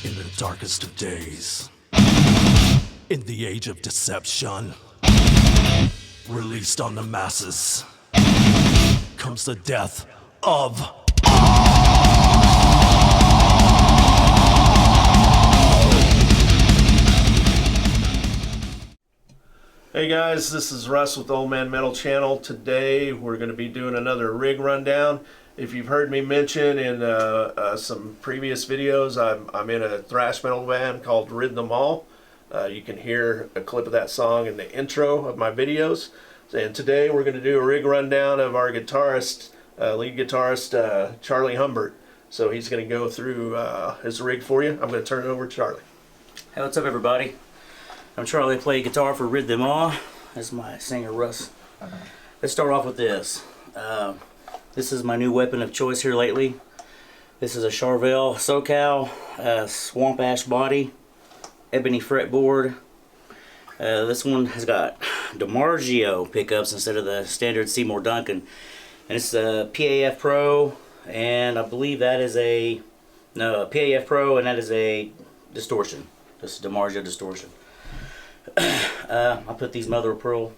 In the darkest of days, in the age of deception, released on the masses, comes the death of Hey guys, this is Russ with Old Man Metal Channel. Today we're going to be doing another rig rundown. If you've heard me mention in some previous videos, I'm in a thrash metal band called Rid Them All. You can hear a clip of that song in the intro of my videos. And today we're going to do a rig rundown of our guitarist, lead guitarist Charlie Humbert. So he's going to go through his rig for you. I'm going to turn it over to Charlie. Hey, what's up everybody? I'm Charlie. I play guitar for Rid Them All. That's my singer Russ. Let's start off with this. This is my new weapon of choice here lately. This is a Charvel SoCal swamp ash body, ebony fretboard. This one has got DiMarzio pickups instead of the standard Seymour Duncan, and it's a PAF Pro, and I believe that is a PAF Pro, and that is a distortion. This is DiMarzio distortion. I put these mother of pearl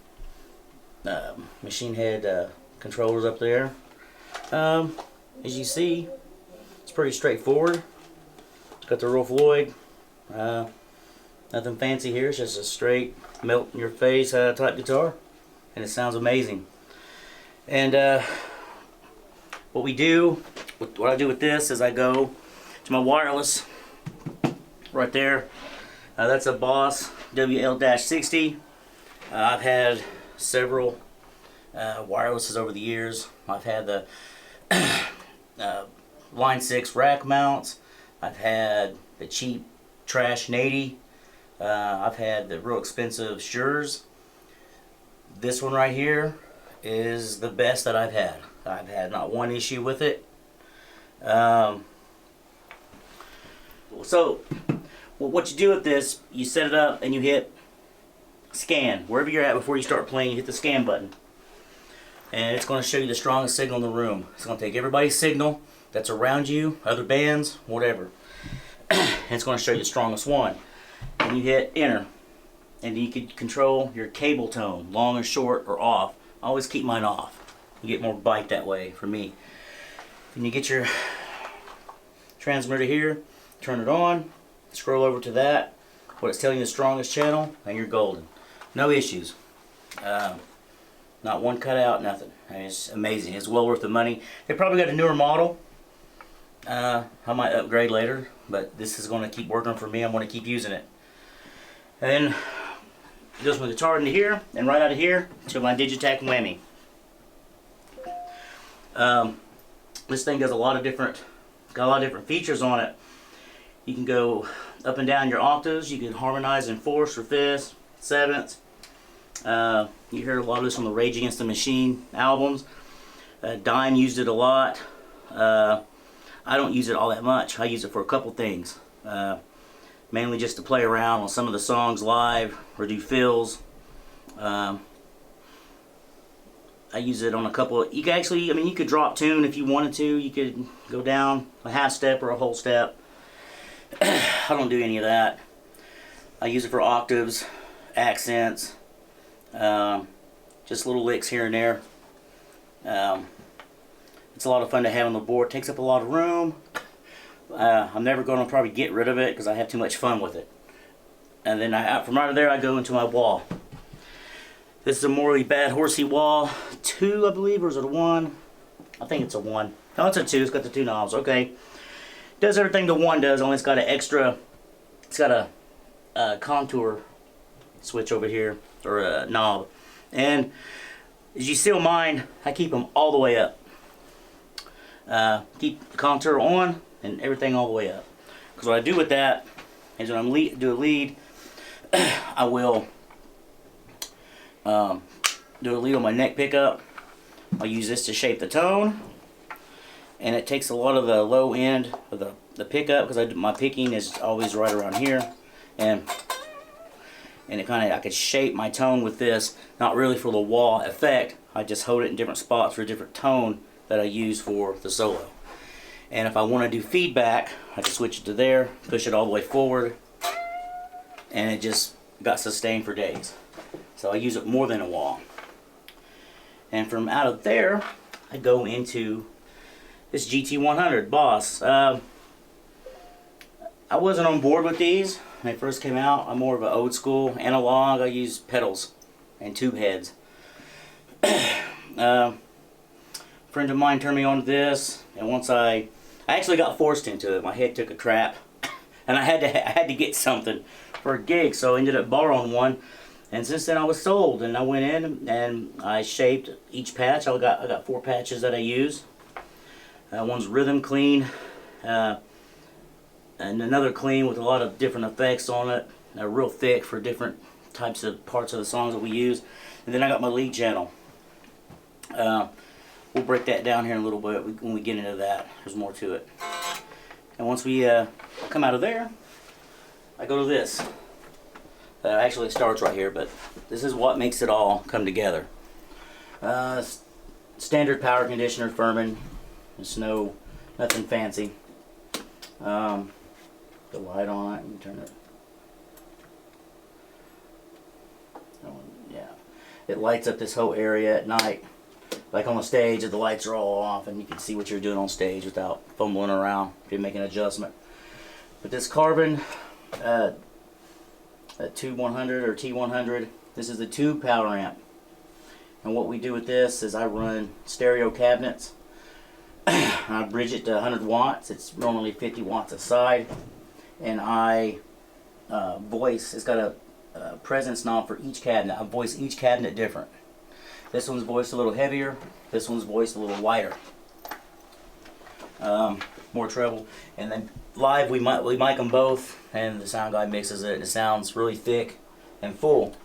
machine head controllers up there. As you see, it's pretty straightforward. It's got the Rolf Lloyd. Nothing fancy here. It's just a straight melt in your face type guitar, and it sounds amazing. And what I do with this is I go to my wireless right there. That's a Boss WL-60. I've had several wirelesses over the years. I've had the Line 6 rack mounts. I've had the cheap trash 80. I've had the real expensive Sures. This one right here is the best that I've had. I've had not one issue with it. So what you do with this, you set it up and you hit scan. Wherever you're at before you start playing, you hit the scan button. And it's going to show you the strongest signal in the room. It's going to take everybody's signal that's around you, other bands, whatever. And it's going to show you the strongest one. And you hit enter. And you can control your cable tone, long or short or off. I always keep mine off. You get more bite that way for me. Then you get your transmitter here, turn it on. Scroll over to that, what it's telling you the strongest channel, and you're golden. No issues. Not one cutout, nothing. I mean, it's amazing. It's well worth the money. They probably got a newer model. I might upgrade later, but this is going to keep working for me. I'm going to keep using it. And then it goes from the guitar into here, and right out of here to my Digitac whammy. This thing does got a lot of different features on it. You can go up and down your octaves. You can harmonize in fourths or fifths, sevenths. You hear a lot of this on the Rage Against the Machine albums. Dime used it a lot. I don't use it all that much. I use it for a couple things. Mainly just to play around on some of the songs live or do fills. I use it on a couple. You can actually, you could drop tune if you wanted to. You could go down a half step or a whole step. I don't do any of that. I use it for octaves, accents, just little licks here and there. It's a lot of fun to have on the board. It takes up a lot of room. I'm never going to probably get rid of it because I have too much fun with it. And then from right there I go into my wall. This is a Morley Bad Horsey wall. 2, I believe, or is it a 1? I think it's a 1. No, it's a 2. It's got the 2 knobs. Okay. Does everything the 1 does, only it's got an extra, it's got a contour switch over here, or a knob. And as you see on mine, I keep them all the way up. Keep the contour on and everything all the way up. Because what I do with that is when I'm do a lead, I will do a lead on my neck pickup. I'll use this to shape the tone. And it takes a lot of the low end of the pickup because my picking is always right around here, and it I could shape my tone with this, not really for the wall effect. I just hold it in different spots for a different tone that I use for the solo. And if I want to do feedback, I can switch it to there, push it all the way forward, and it just got sustained for days. So I use it more than a wah. And from out of there, I go into this GT-100 Boss. I wasn't on board with these when they first came out. I'm more of an old school analog. I use pedals and tube heads. A friend of mine turned me on to this, and once I actually got forced into it. My head took a crap, and I had to get something for a gig, so I ended up borrowing one. And since then I was sold, and I went in and I shaped each patch. I got 4 patches that I use. One's rhythm clean, and another clean with a lot of different effects on it. Real thick for different types of parts of the songs that we use. And then I got my lead channel. We'll break that down here in a little bit when we get into that. There's more to it. And once we come out of there, I go to this. Actually, it starts right here, but this is what makes it all come together. Standard power conditioner Furman. There's nothing fancy. The light on it, you can turn it. Yeah, it lights up this whole area at night. Like on the stage, the lights are all off, and you can see what you're doing on stage without fumbling around if you make an adjustment. But this Carvin T-100 or T-100, this is the tube power amp. And what we do with this is I run stereo cabinets. I bridge it to 100 watts. It's normally 50 watts a side. And I voice, it's got a presence knob for each cabinet. I voice each cabinet different. This one's voiced a little heavier. This one's voiced a little lighter. More treble. And then live we mic them both, and the sound guy mixes it, and it sounds really thick and full.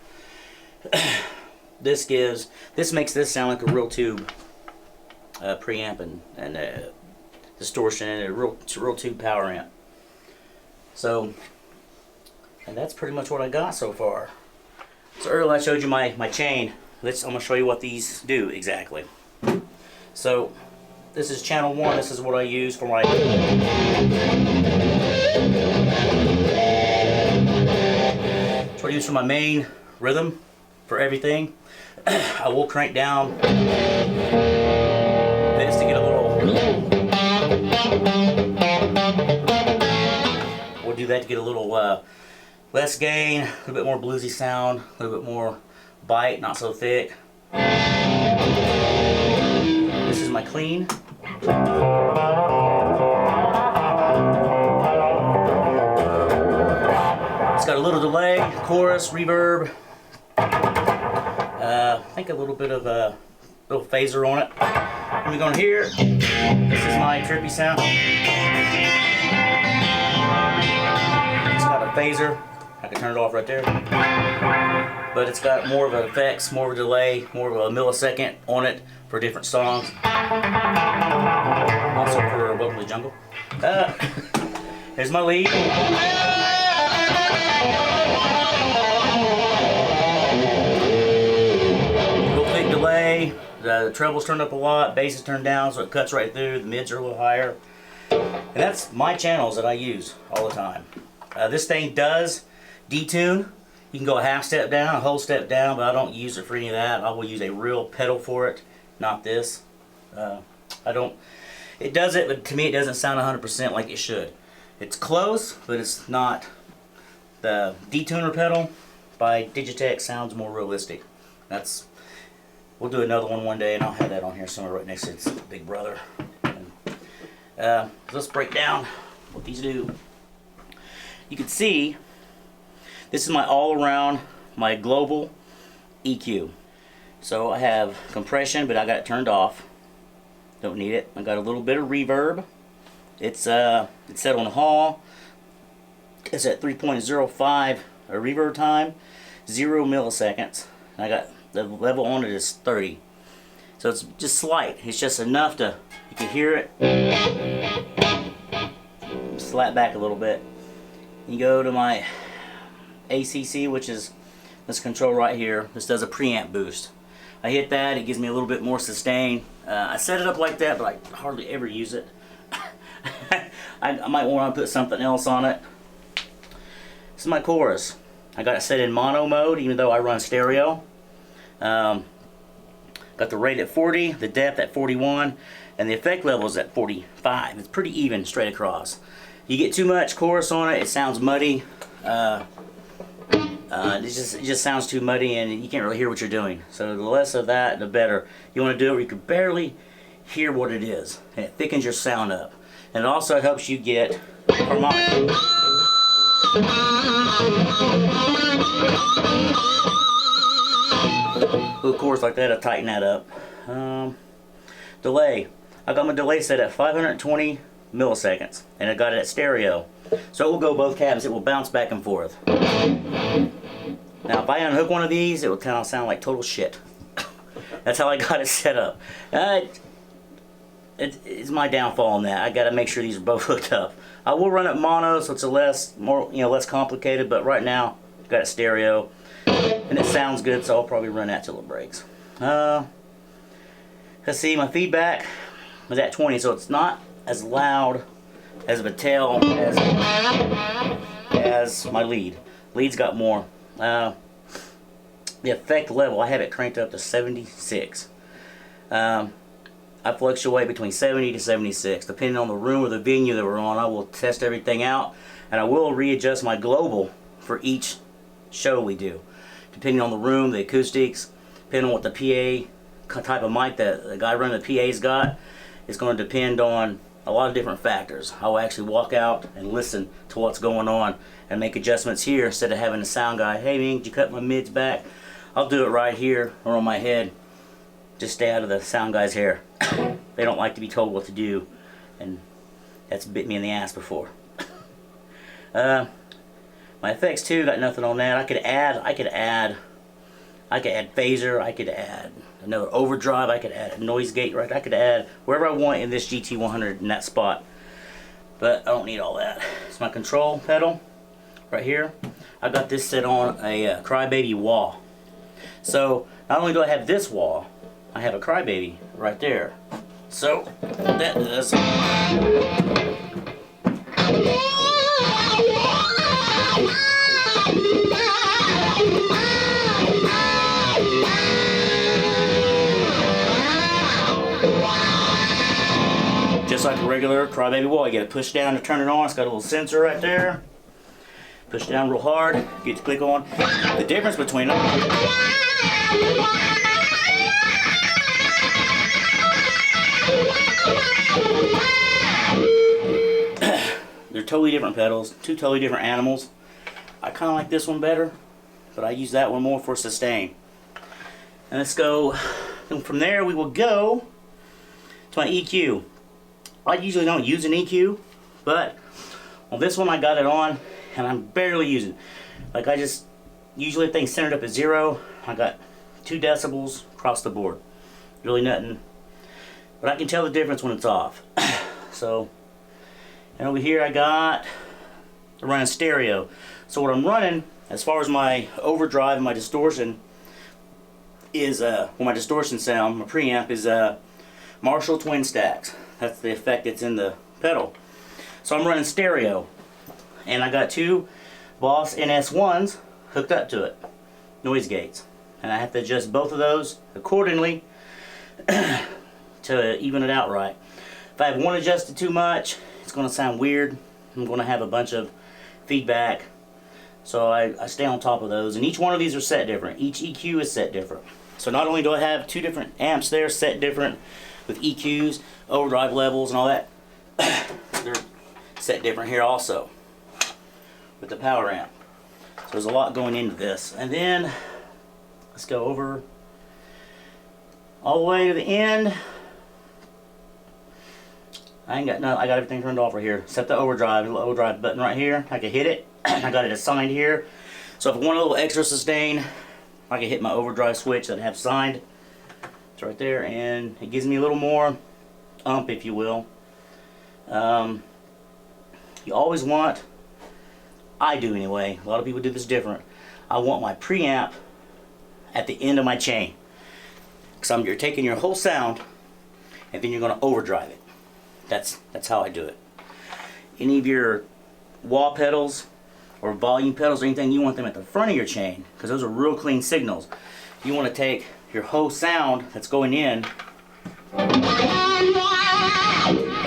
This makes this sound like a real tube preamp and distortion, and it's a real tube power amp. So, and that's pretty much what I got so far. So earlier I showed you my chain. I'm going to show you what these do exactly. So this is channel 1. This is what I use for my main rhythm for everything. I will crank down this to get a little. We'll do that to get a little less gain, a little bit more bluesy sound, a little bit more bite, not so thick. This is my clean. It's got a little delay, chorus, reverb. I think a little bit of a little phaser on it. Let me go in here. This is my trippy sound. It's got a phaser. I can turn it off right there. But it's got more of an effects, more of a delay, more of a millisecond on it for different songs. Also for Welcome to the Jungle. Here's my lead. Real thick delay. The treble's turned up a lot, bass is turned down, so it cuts right through. The mids are a little higher. And that's my channels that I use all the time. This thing does detune. You can go a half step down, a whole step down, but I don't use it for any of that. I will use a real pedal for it, not this. It does it, but to me it doesn't sound 100% like it should. It's close, but it's not. The detuner pedal by Digitech sounds more realistic. We'll do another one day, and I'll have that on here somewhere right next to its big brother. Let's break down what these do. You can see this is my all-around, my global EQ. So I have compression, but I got it turned off. Don't need it. I got a little bit of reverb. It's set on Hall. It's at 3.05 reverb time, 0 milliseconds. I got the level on it is 30. So it's just slight. It's just enough to you can hear it. Slap back a little bit. You go to my ACC, which is this control right here. This does a preamp boost. I hit that, it gives me a little bit more sustain. I set it up like that, but I hardly ever use it. I might want to put something else on it. This is my chorus. I got it set in mono mode, even though I run stereo. Got the rate at 40, the depth at 41, and the effect level is at 45. It's pretty even straight across. You get too much chorus on it, it sounds muddy. It just sounds too muddy, and you can't really hear what you're doing. So the less of that, the better. You want to do it where you can barely hear what it is, and it thickens your sound up. And it also helps you get harmonic. A little chorus like that, I'll tighten that up. Delay. I got my delay set at 520 milliseconds, and I got it at stereo. So it will go both cabins, it will bounce back and forth. Now if I unhook one of these, it will kind of sound like total shit. That's how I got it set up. It's my downfall on that. I got to make sure these are both hooked up. I will run it mono, so it's less complicated. But right now, I've got it stereo, and it sounds good. So I'll probably run that till it breaks. Let's see, my feedback was at 20, so it's not as loud as of a tail as my lead. Lead's got more. The effect level, I have it cranked up to 76. I fluctuate between 70 to 76. Depending on the room or the venue that we're on, I will test everything out, and I will readjust my global for each show we do. Depending on the room, the acoustics, depending on what the PA type of mic that the guy running the PA's got, it's going to depend on a lot of different factors. I will actually walk out and listen to what's going on and make adjustments here instead of having the sound guy, hey man, did you cut my mids back? I'll do it right here or on my head. Just stay out of the sound guy's hair. They don't like to be told what to do, and that's bit me in the ass before. My effects too, got nothing on that. I could add phaser, I could add another overdrive, I could add a noise gate, right? I could add wherever I want in this GT-100 in that spot. But I don't need all that. It's my control pedal right here. I got this set on a Crybaby wah. So not only do I have this wah, I have a Crybaby right there. So what that does, just like a regular Crybaby wah, you gotta push down to turn it on. It's got a little sensor right there. Push down real hard, get to click on. The difference between them, they're totally different pedals, two totally different animals. I kind of like this one better, but I use that one more for sustain. And let's go, and from there we will go to my EQ. I usually don't use an EQ, but on this one I got it on, and I'm barely using it. Like usually things centered up at 0, I got 2 decibels across the board. Really nothing. But I can tell the difference when it's off. So, and over here I'm running stereo. So what I'm running, as far as my overdrive and my distortion, is, my distortion sound, my preamp is Marshall Twin Stacks. That's the effect that's in the pedal. So I'm running stereo. And I got 2 Boss NS1s hooked up to it. Noise gates. And I have to adjust both of those accordingly to even it out right. If I have one adjusted too much, it's going to sound weird. I'm going to have a bunch of feedback. So I stay on top of those. And each one of these are set different. Each EQ is set different. So not only do I have 2 different amps there set different with EQs, overdrive levels and all that, they're set different here also with the power amp. So there's a lot going into this. And then let's go over all the way to the end. I got everything turned off right here. Set the overdrive, little overdrive button right here. I can hit it. I got it assigned here. So if I want a little extra sustain, I can hit my overdrive switch that I have signed. It's right there, and it gives me a little more ump, if you will. You always want, I do anyway, a lot of people do this different, I want my preamp at the end of my chain. Because you're taking your whole sound and then you're going to overdrive it. That's how I do it. any of your wah pedals or volume pedals or anything, you want them at the front of your chain because those are real clean signals. You want to take your whole sound that's going in and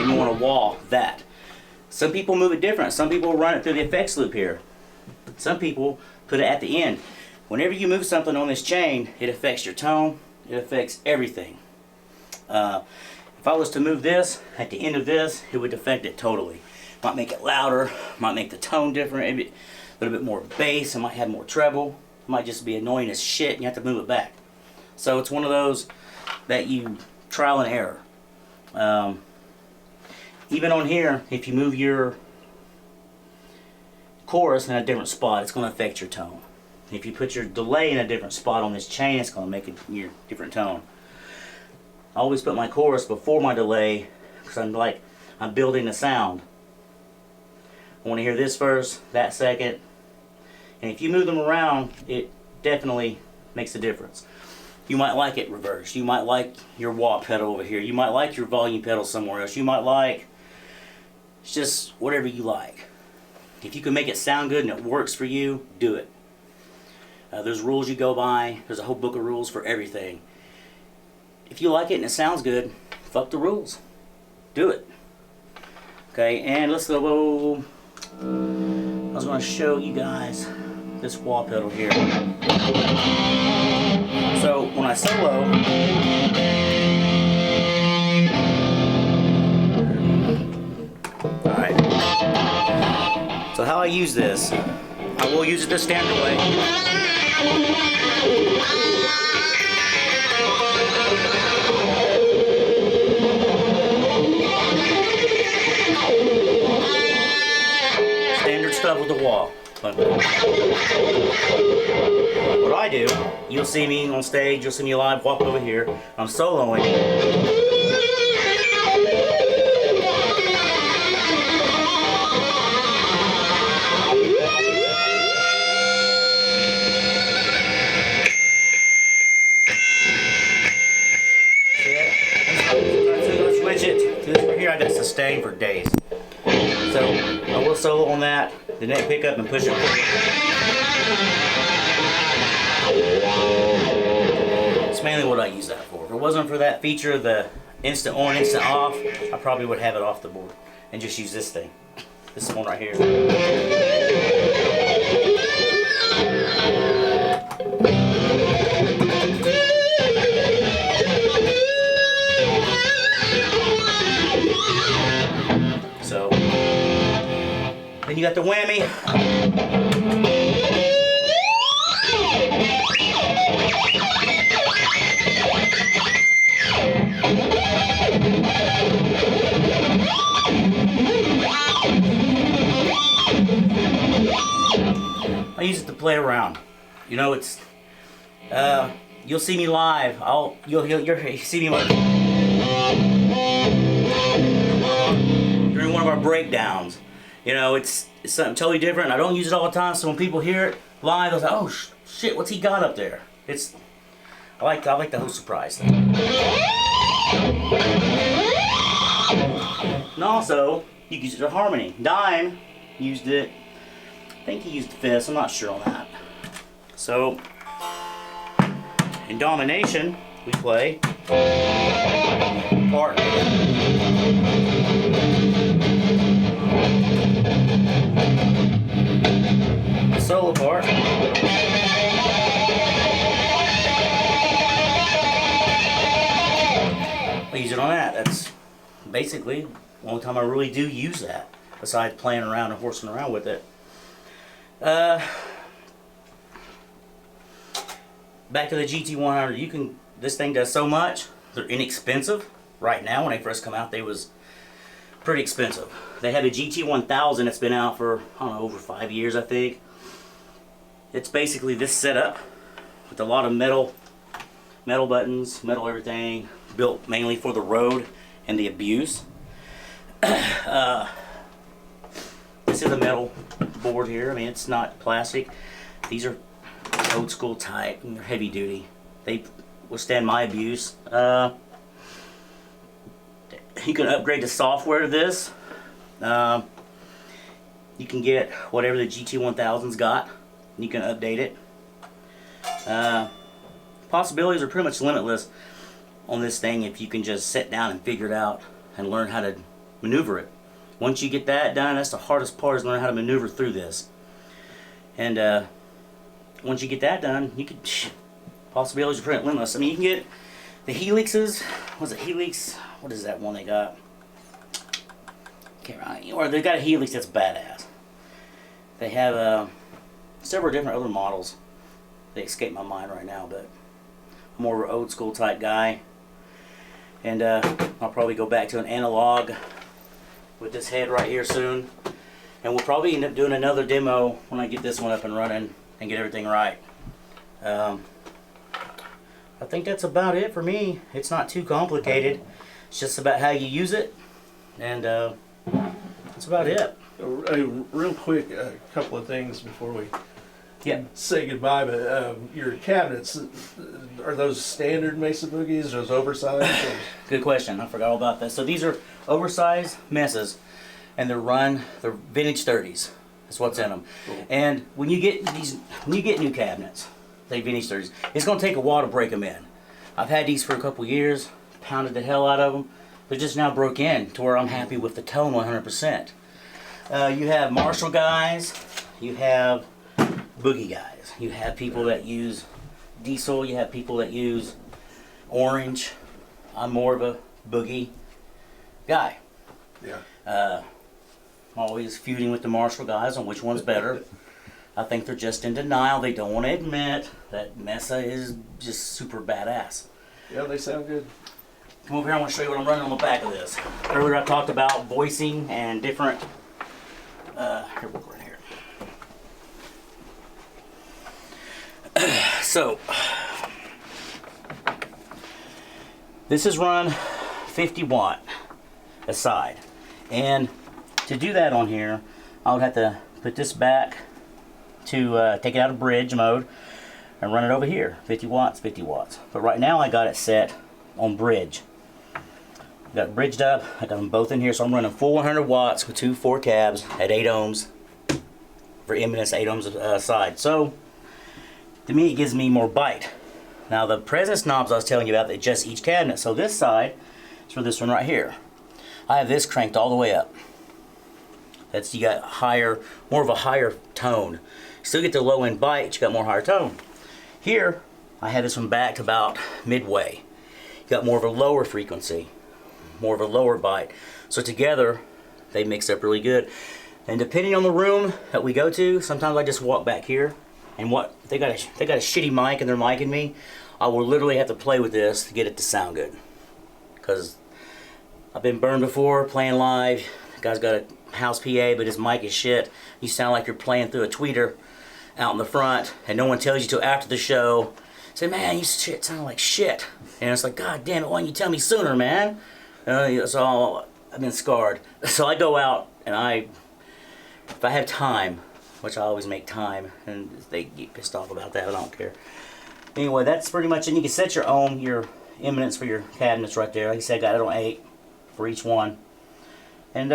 you want to wah that. Some people move it different. Some people run it through the effects loop here. Some people put it at the end. Whenever you move something on this chain, it affects your tone, it affects everything. If I was to move this at the end of this, it would affect it totally. Might make it louder, might make the tone different, maybe a little bit more bass, it might have more treble, it might just be annoying as shit and you have to move it back. So it's one of those that you trial and error. Even on here, if you move your chorus in a different spot, it's going to affect your tone. If you put your delay in a different spot on this chain, it's going to make your different tone. I always put my chorus before my delay because I'm building the sound. I want to hear this first, that second, and if you move them around, it definitely makes a difference. You might like it reversed. You might like your wah pedal over here. You might like your volume pedal somewhere else. You might like, it's just whatever you like. If you can make it sound good and it works for you, do it. There's rules you go by. There's a whole book of rules for everything. If you like it and it sounds good, fuck the rules. Do it. Okay, and let's go. I was going to show you guys this wah pedal here. So when I solo, alright. So how I use this, I will use it the standard way. Standard stuff with the wah. But what I do, you'll see me on stage, you'll see me live, walk over here, I'm soloing. Switch it to this right here, I got sustain for days. So I will solo on that, the neck pickup and push it forward. It's mainly what I use that for. If it wasn't for that feature, the instant on, instant off, I probably would have it off the board and just use this thing. This one right here. So, then you got the whammy. I use it to play around. You know, it's you'll see me live. You'll see me during one of our breakdowns. You know, it's something totally different. I don't use it all the time, so when people hear it live, they'll say, "Oh shit, what's he got up there?" I like the whole surprise thing. And also, you can use it for harmony. Dime used it. I think he used the fifths. I'm not sure on that. So, in domination, we play part. The solo part. I use it on that. That's basically the only time I really do use that, besides playing around and horsing around with it. Back to the GT-100. This thing does so much. They're inexpensive. Right now, when they first come out, they was pretty expensive. They have a GT-1000 that's been out for, I don't know, over 5 years, I think. It's basically this setup with a lot of metal buttons, metal everything, built mainly for the road and the abuse. This is a metal board here. I mean, it's not plastic. These are old school type and they're heavy duty. They withstand my abuse. You can upgrade the software to this. you can get whatever the GT-1000's got. You can update it. Possibilities are pretty much limitless on this thing if you can just sit down and figure it out and learn how to maneuver it. Once you get that done, that's the hardest part, is learn how to maneuver through this. And once you get that done, you could, possibilities are pretty limitless. I mean, you can get the helixes. What's it, helix? What is that one they got? Can't remember. Or they got a helix that's badass. They have several different other models. They escape my mind right now, but I'm more of an old school type guy. And I'll probably go back to an analog with this head right here soon. And we'll probably end up doing another demo when I get this one up and running and get everything right. I think that's about it for me. It's not too complicated. It's just about how you use it, and that's about it. Real quick, a couple of things before we say goodbye. But your cabinets, are those standard Mesa Boogies? Those oversized? Good question. I forgot all about that. So these are oversized messes, and they're vintage 30s. That's what's in them. Cool. And when you get new cabinets, they vintage 30s, it's going to take a while to break them in. I've had these for a couple years, pounded the hell out of them. They're just now broke in to where I'm happy with the tone 100%. You have Marshall guys, you have Boogie guys, you have people that use diesel, you have people that use orange. I'm more of a Boogie guy. Yeah. I'm always feuding with the Marshall guys on which one's better. I think they're just in denial. They don't want to admit that Mesa is just super badass. Yeah, they sound good. Come over here, I want to show you what I'm running on the back of this. Earlier I talked about voicing and different, here, we'll go right here. So, this is run 50 watt aside. And to do that on here, I would have to put this back to take it out of bridge mode and run it over here. 50 watts, 50 watts. But right now I got it set on bridge. Got it bridged up, I got them both in here, so I'm running full 100 watts with 2 4 cabs at 8 ohms for impedance, 8 ohms side. So to me it gives me more bite. Now the presence knobs I was telling you about, they adjust each cabinet. So this side is for this one right here. I have this cranked all the way up. That's, you got higher, more of a higher tone. Still get the low end bite, but you got more higher tone. Here I have this one back to about midway. You got more of a lower frequency, more of a lower bite. So together they mix up really good. And depending on the room that we go to, sometimes I just walk back here and they got a shitty mic and they're micing me. I will literally have to play with this to get it to sound good. Because I've been burned before playing live. The guy's got a house PA, but his mic is shit. You sound like you're playing through a tweeter out in the front, and no one tells you till after the show. Say, man, you shit sound like shit. And it's like, God damn it, why didn't you tell me sooner, man? So I've been scarred. So I go out and if I have time, which I always make time, and they get pissed off about that, I don't care. Anyway, that's pretty much it. You can set your own, your impedance for your cabinets right there. Like I said, I got it on 8 for each one. And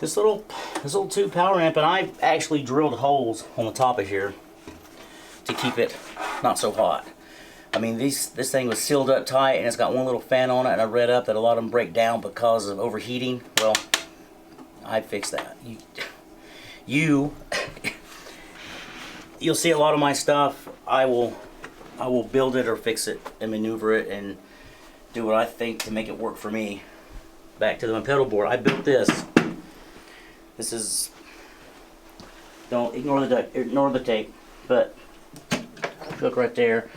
this little 2 power amp, and I actually drilled holes on the top of here to keep it not so hot. I mean, this thing was sealed up tight, and it's got one little fan on it, and I read up that a lot of them break down because of overheating. Well, I fixed that. You'll see a lot of my stuff. I will build it or fix it and maneuver it and do what I think to make it work for me. Back to the pedal board. I built this. This is, don't ignore the tape, but hook right there.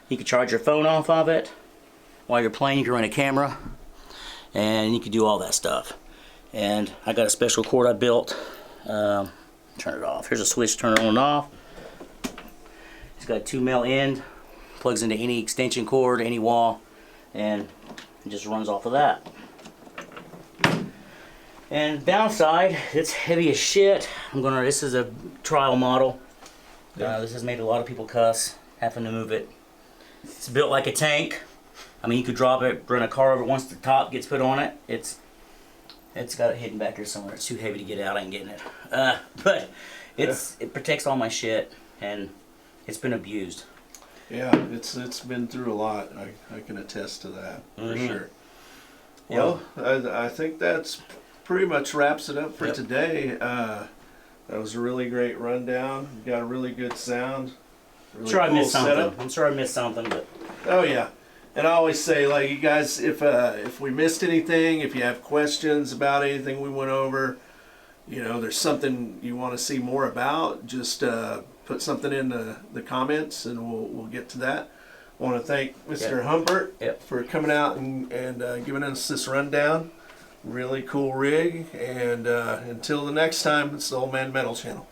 You can charge your phone off of it while you're playing. You can run a camera, and you can do all that stuff. And I got a special cord I built. Turn it off. Here's a switch. Turn it on and off. It's got a 2 mil end. Plugs into any extension cord, any wall, and it just runs off of that. And downside, it's heavy as shit. This is a trial model. This has made a lot of people cuss having to move it. It's built like a tank. I mean, you could drop it, run a car over it once the top gets put on it. It's It's got it hidden back here somewhere. It's too heavy to get out. I ain't getting it. But it protects all my shit, and it's been abused. Yeah, it's been through a lot. I can attest to that for sure. Well, I think that's pretty much wraps it up for today. That was a really great rundown. You got a really good sound. Really I'm sure I missed something. setup. I'm sure I missed something, but Oh yeah, and I always say, like, you guys, if we missed anything, if you have questions about anything we went over, you know, there's something you want to see more about, just put something in the comments, and we'll get to that. I want to thank Mr. Humbert for coming out and giving us this rundown. Really cool rig, and until the next time, it's the Old Man Metal Channel.